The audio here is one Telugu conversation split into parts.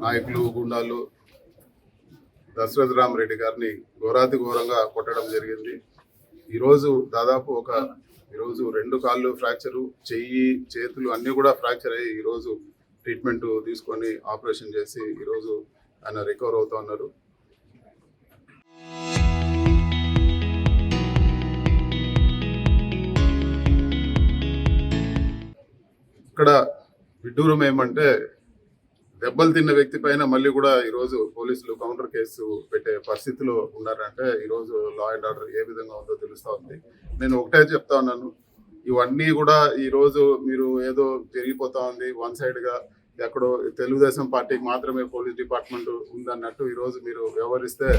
నాయకులు గుండాలు దశరథ రామరెడ్డి గారిని ఘోరాతి ఘోరంగా కొట్టడం జరిగింది. ఈరోజు దాదాపు ఈరోజు 2 కాళ్ళు ఫ్రాక్చరు, చెయ్యి చేతులు అన్నీ కూడా ఫ్రాక్చర్ అయ్యి ఈరోజు ట్రీట్మెంట్ తీసుకొని ఆపరేషన్ చేసి ఈరోజు ఆయన రికవర్ అవుతూ ఉన్నారు. ఇక్కడ విడ్డూరం ఏమంటే దెబ్బలు తిన్న వ్యక్తి పైన మళ్ళీ కూడా ఈరోజు పోలీసులు కౌంటర్ కేసు పెట్టే పరిస్థితిలో ఉన్నారంటే ఈరోజు లా అండ్ ఆర్డర్ ఏ విధంగా ఉందో తెలుస్తూ ఉంది. నేను ఒకటే చెప్తా ఉన్నాను, ఇవన్నీ కూడా ఈరోజు మీరు ఏదో జరిగిపోతా ఉంది వన్ సైడ్గా, ఎక్కడో తెలుగుదేశం పార్టీకి మాత్రమే పోలీస్ డిపార్ట్మెంట్ ఉందన్నట్టు ఈరోజు మీరు వ్యవహరిస్తే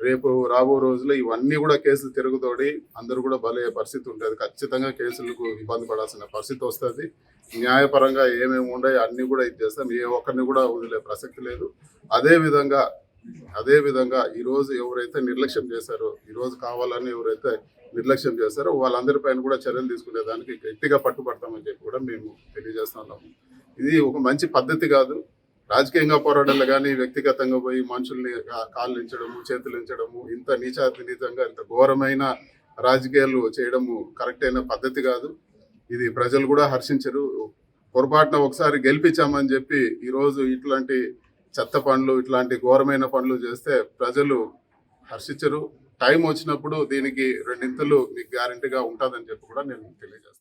రేపు రాబో రోజుల్లో ఇవన్నీ కూడా కేసులు తిరుగుతోడి అందరూ కూడా బలయ్యే పరిస్థితి ఉంటుంది. ఖచ్చితంగా కేసులకు ఇబ్బంది పడాల్సిన పరిస్థితి వస్తుంది. న్యాయపరంగా ఏమేమి ఉన్నాయో అన్నీ కూడా ఇది చేస్తాం. ఏ ఒక్కరిని కూడా వదిలే ప్రసక్తి లేదు. అదే విధంగా ఈరోజు ఎవరైతే నిర్లక్ష్యం చేశారో, ఈరోజు కావాలని ఎవరైతే నిర్లక్ష్యం చేశారో వాళ్ళందరిపైన కూడా చర్యలు తీసుకునేదానికి గట్టిగా పట్టుబడతామని చెప్పి కూడా మేము తెలియజేస్తున్నాము. ఇది ఒక మంచి పద్ధతి కాదు. రాజకీయంగా పోరాడాలి కానీ వ్యక్తిగతంగా పోయి మనుషుల్ని కాళ్ళు ఇంచడము, చేతులు ఇంచడము, ఇంత నీచంగా ఇంత ఘోరమైన రాజకీయాలు చేయడము కరెక్ట్ అయిన పద్ధతి కాదు. ఇది ప్రజలు కూడా హర్షించరు. పొరపాటున ఒకసారి గెలిపించామని చెప్పి ఈరోజు ఇట్లాంటి చెత్త పనులు, ఇట్లాంటి ఘోరమైన పనులు చేస్తే ప్రజలు హర్షించరు. టైం వచ్చినప్పుడు దీనికి రెండింతలు మీకు గ్యారంటీగా ఉంటుందని చెప్పి కూడా నేను తెలియజేస్తాను.